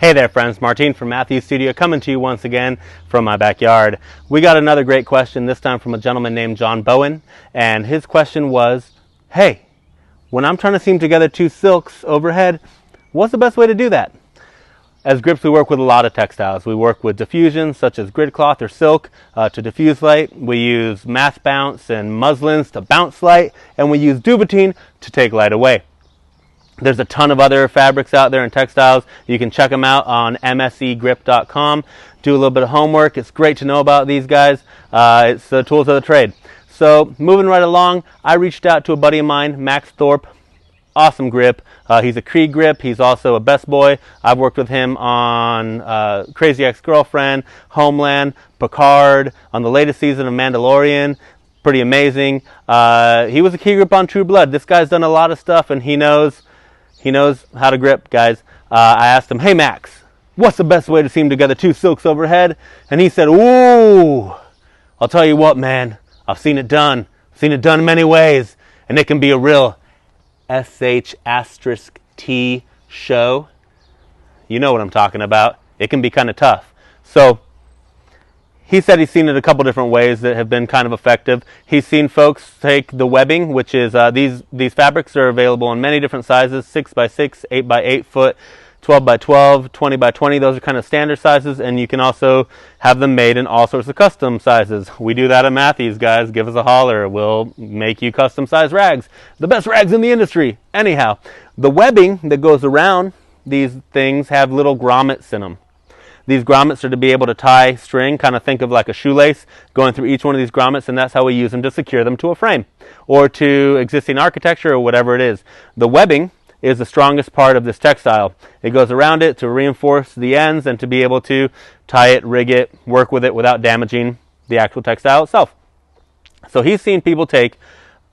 Hey there friends, Martin from Matthew's Studio coming to you once again from my backyard. We got another great question, this time from a gentleman named John Bowen, and his question was, hey, when I'm trying to seam together two silks overhead, what's the best way to do that? As grips, we work with a lot of textiles. We work with diffusion, such as grid cloth or silk, to diffuse light. We use mass bounce and muslins to bounce light, and we use duvetine to take light away. There's a ton of other fabrics out there in textiles. You can check them out on msegrip.com. Do a little bit of homework. It's great to know about these guys. It's the tools of the trade. So moving right along, I reached out to a buddy of mine, Max Thorpe. Awesome grip. He's a Krieg grip. He's also a best boy. I've worked with him on Crazy Ex-Girlfriend, Homeland, Picard, on the latest season of Mandalorian. Pretty amazing. He was a key grip on True Blood. This guy's done a lot of stuff, and he knows how to grip, guys. I asked him, hey Max, what's the best way to seam together two silks overhead? And he said, ooh, I'll tell you what, man, I've seen it done. I've seen it done many ways, and it can be a real SH*T show. You know what I'm talking about. It can be kind of tough. So he said he's seen it a couple different ways that have been kind of effective. He's seen folks take the webbing, which is these fabrics are available in many different sizes, 6x6, 8x8 foot, 12x12, 20x20. Those are kind of standard sizes, and you can also have them made in all sorts of custom sizes. We do that at Matthews, guys. Give us a holler. We'll make you custom size rags. The best rags in the industry. Anyhow, the webbing that goes around these things have little grommets in them. These grommets are to be able to tie string, kind of think of like a shoelace going through each one of these grommets, and that's how we use them to secure them to a frame or to existing architecture or whatever it is. The webbing is the strongest part of this textile. It goes around it to reinforce the ends and to be able to tie it, rig it, work with it without damaging the actual textile itself. So he's seen people take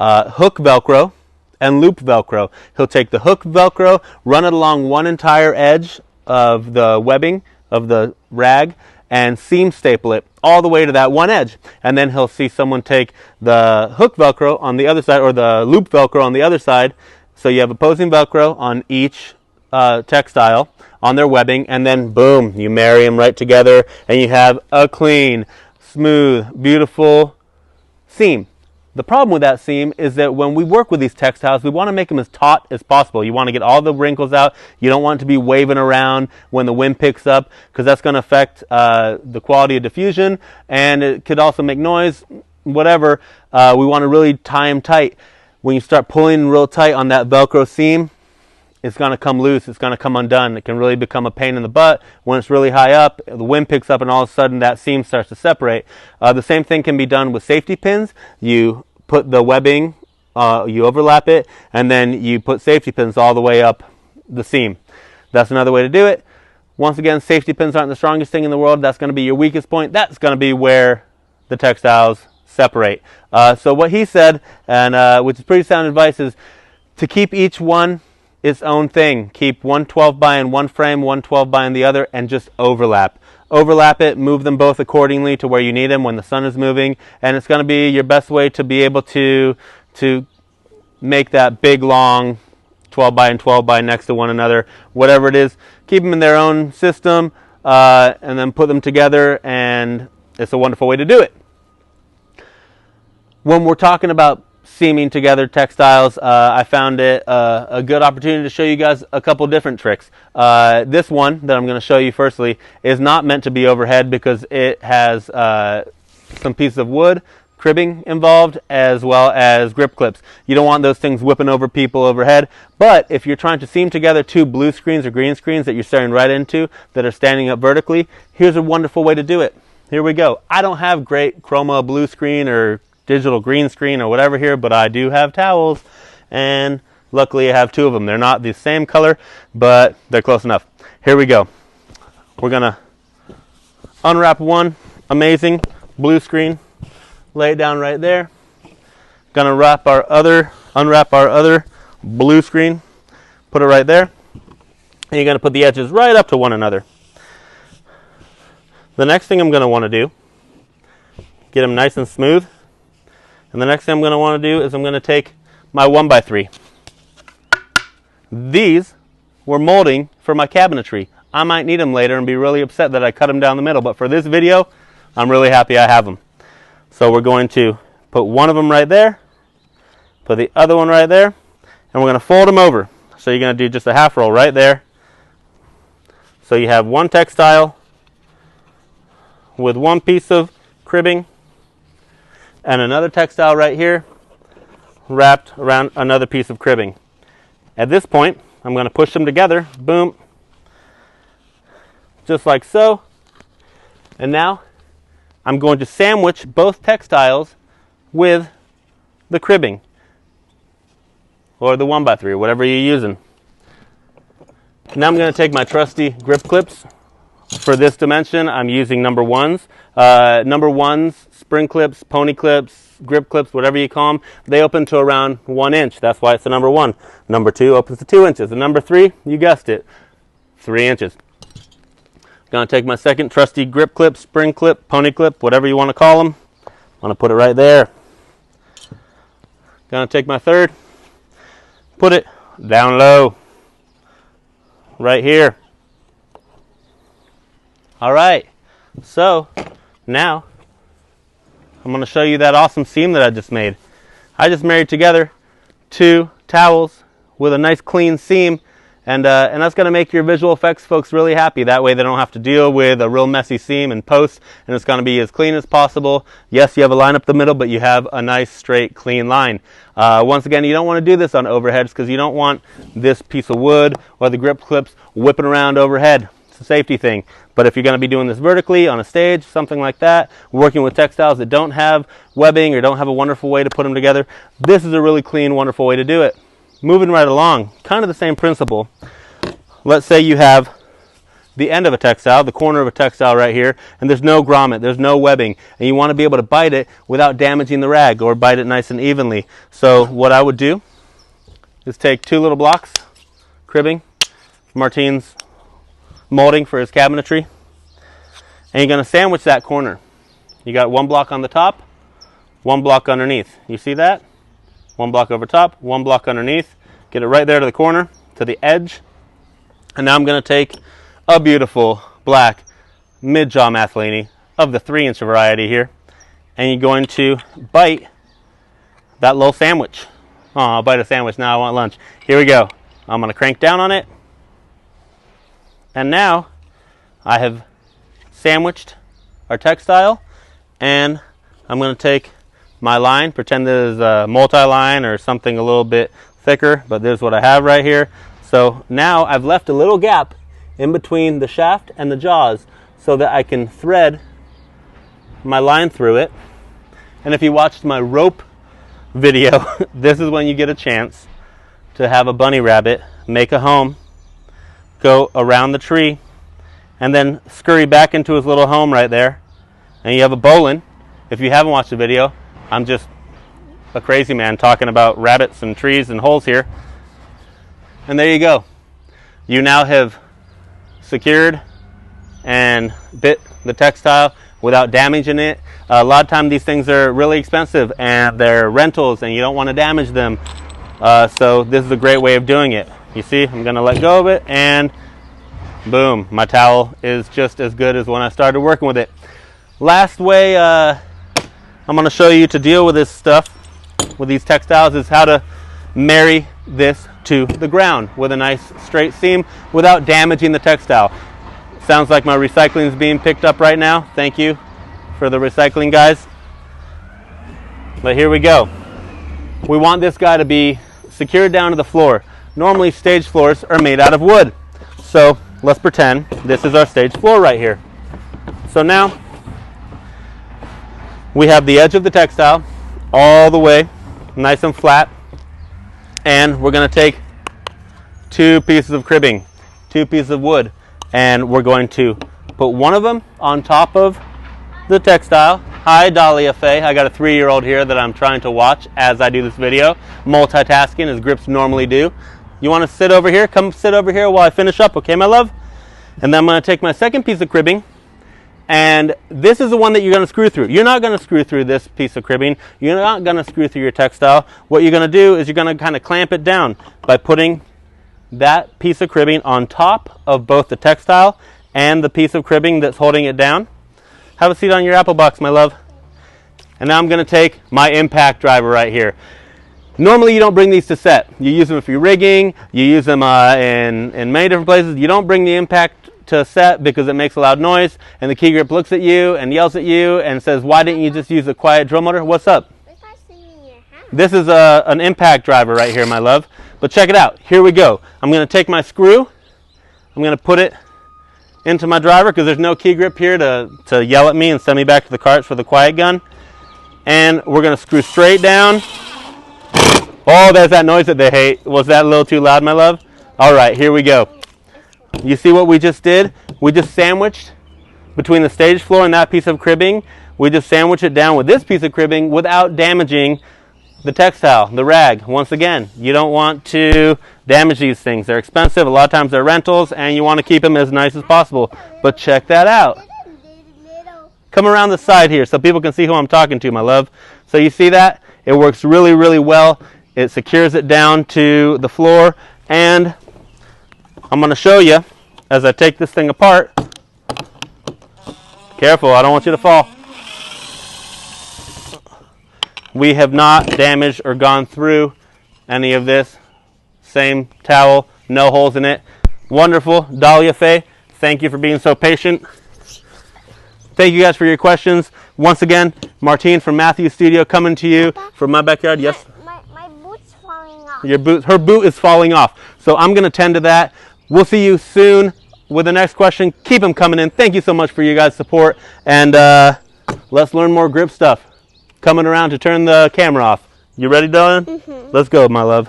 hook Velcro and loop Velcro. He'll take the hook Velcro, run it along one entire edge of the webbing of the rag, and seam staple it all the way to that one edge. And then he'll see someone take the hook Velcro on the other side, or the loop Velcro on the other side. So you have opposing Velcro on each textile on their webbing, and then boom, you marry them right together, and you have a clean, smooth, beautiful seam. The problem with that seam is that when we work with these textiles, we want to make them as taut as possible. You want to get all the wrinkles out. You don't want it to be waving around when the wind picks up, because that's going to affect the quality of diffusion, and it could also make noise, whatever. We want to really tie them tight. When you start pulling real tight on that Velcro seam, it's going to come loose. It's going to come undone. It can really become a pain in the butt when it's really high up. The wind picks up, and all of a sudden that seam starts to separate. The same thing can be done with safety pins. You put the webbing, you overlap it, and then you put safety pins all the way up the seam. That's another way to do it. Once again, safety pins aren't the strongest thing in the world. That's going to be your weakest point. That's going to be where the textiles separate. So what he said, and which is pretty sound advice, is to keep each one its own thing. Keep one 12-by in one frame, one 12-by in the other, and just overlap. Overlap it, move them both accordingly to where you need them when the sun is moving, and it's going to be your best way to be able to make that big, long 12-by and 12-by next to one another. Whatever it is, keep them in their own system, and then put them together, and it's a wonderful way to do it. When we're talking about seaming together textiles, I found it a good opportunity to show you guys a couple different tricks. This one that I'm going to show you firstly is not meant to be overhead because it has some pieces of wood, cribbing involved, as well as grip clips. You don't want those things whipping over people overhead, but if you're trying to seam together two blue screens or green screens that you're staring right into that are standing up vertically, here's a wonderful way to do it. Here we go. I don't have great chroma blue screen or digital green screen or whatever here, but I do have towels, and luckily I have two of them. They're not the same color, but they're close enough. Here we go. We're gonna unwrap one amazing blue screen, lay it down right there. Gonna unwrap our other blue screen, put it right there, and you're gonna put the edges right up to one another. The next thing I'm gonna want to do, get them nice and smooth. And the next thing I'm going to want to do is I'm going to take my 1x3. These were molding for my cabinetry. I might need them later and be really upset that I cut them down the middle. But for this video, I'm really happy I have them. So we're going to put one of them right there, put the other one right there, and we're going to fold them over. So you're going to do just a half roll right there. So you have one textile with one piece of cribbing and another textile right here wrapped around another piece of cribbing. At this point, I'm going to push them together, boom, just like so. And now I'm going to sandwich both textiles with the cribbing, or the 1x3, whatever you're using. Now I'm going to take my trusty grip clips. For this dimension, I'm using number ones. Number ones, spring clips, pony clips, grip clips, whatever you call them, they open to around 1 inch. That's why it's a number one. Number two opens to 2 inches. And number three, you guessed it, 3 inches. I'm going to take my second trusty grip clip, spring clip, pony clip, whatever you want to call them. I'm going to put it right there. Going to take my third, put it down low, right here. All right, so now I'm going to show you that awesome seam that I just made. I just married together 2 towels with a nice clean seam, and that's going to make your visual effects folks really happy. That way they don't have to deal with a real messy seam in post, and it's going to be as clean as possible. Yes, you have a line up the middle, but you have a nice straight clean line. Once again, you don't want to do this on overheads because you don't want this piece of wood or the grip clips whipping around overhead. It's a safety thing. But if you're going to be doing this vertically on a stage, something like that, working with textiles that don't have webbing or don't have a wonderful way to put them together, this is a really clean, wonderful way to do it. Moving right along, kind of the same principle. Let's say you have the end of a textile, the corner of a textile right here, and there's no grommet, there's no webbing, and you want to be able to bite it without damaging the rag, or bite it nice and evenly. So what I would do is take 2 little blocks, cribbing, Martine's molding for his cabinetry, and you're going to sandwich that corner. You got 1 block on the top, 1 block underneath. You see that? 1 block over top, 1 block underneath. Get it right there to the corner, to the edge. And now I'm going to take a beautiful black mid-jaw Mathlini of the 3-inch variety here, and you're going to bite that little sandwich. Oh, I'll bite a sandwich now, I want lunch. Here we go. I'm going to crank down on it. And now I have sandwiched our textile, and I'm going to take my line, pretend this is a multi-line or something a little bit thicker, but this is what I have right here. So now I've left a little gap in between the shaft and the jaws so that I can thread my line through it. And if you watched my rope video, this is when you get a chance to have a bunny rabbit make a home, go around the tree, and then scurry back into his little home right there. And you have a bowline. If you haven't watched the video, I'm just a crazy man talking about rabbits and trees and holes here. And there you go. You now have secured and bit the textile without damaging it. A lot of times these things are really expensive and they're rentals and you don't want to damage them. So this is a great way of doing it. You see, I'm going to let go of it, and boom, my towel is just as good as when I started working with it. Last way I'm going to show you to deal with this stuff, with these textiles, is how to marry this to the ground with a nice straight seam without damaging the textile. Sounds like my recycling is being picked up right now. Thank you for the recycling guys. But here we go. We want this guy to be secured down to the floor. Normally stage floors are made out of wood. So let's pretend this is our stage floor right here. So now we have the edge of the textile all the way nice and flat, and we're going to take 2 pieces of cribbing, 2 pieces of wood, and we're going to put one of them on top of the textile. Hi Dahlia Faye, I got a 3-year-old here that I'm trying to watch as I do this video, multitasking as grips normally do. You want to sit over here? Come sit over here while I finish up, okay my love? And then I'm going to take my second piece of cribbing, and this is the one that you're going to screw through. You're not going to screw through this piece of cribbing. You're not going to screw through your textile. What you're going to do is you're going to kind of clamp it down by putting that piece of cribbing on top of both the textile and the piece of cribbing that's holding it down. Have a seat on your apple box, my love. And now I'm going to take my impact driver right here. Normally you don't bring these to set. You use them for your rigging, you use them in many different places. You don't bring the impact to set because it makes a loud noise and the key grip looks at you and yells at you and says, why didn't you just use a quiet drill motor? What's up? This is an impact driver right here, my love. But check it out. Here we go. I'm going to take my screw. I'm going to put it into my driver because there's no key grip here to yell at me and send me back to the carts for the quiet gun. And we're going to screw straight down. Oh, there's that noise that they hate. Was that a little too loud, my love? All right, here we go. You see what we just did? We just sandwiched between the stage floor and that piece of cribbing. We just sandwiched it down with this piece of cribbing without damaging the textile, the rag. Once again, you don't want to damage these things. They're expensive. A lot of times they're rentals, and you want to keep them as nice as possible. But check that out. Come around the side here so people can see who I'm talking to, my love. So you see that? It works really, really well. It secures it down to the floor, and I'm going to show you as I take this thing apart. Careful, I don't want you to fall. We have not damaged or gone through any of this. Same towel, no holes in it. Wonderful. Dahlia Faye, thank you for being so patient. Thank you guys for your questions. Once again, Martine from Matthew's studio coming to you from my backyard. Yes? My boot's falling off. Her boot is falling off. So I'm going to tend to that. We'll see you soon with the next question. Keep them coming in. Thank you so much for your guys' support. And let's learn more grip stuff. Coming around to turn the camera off. You ready, darling? Mm-hmm. Let's go, my love.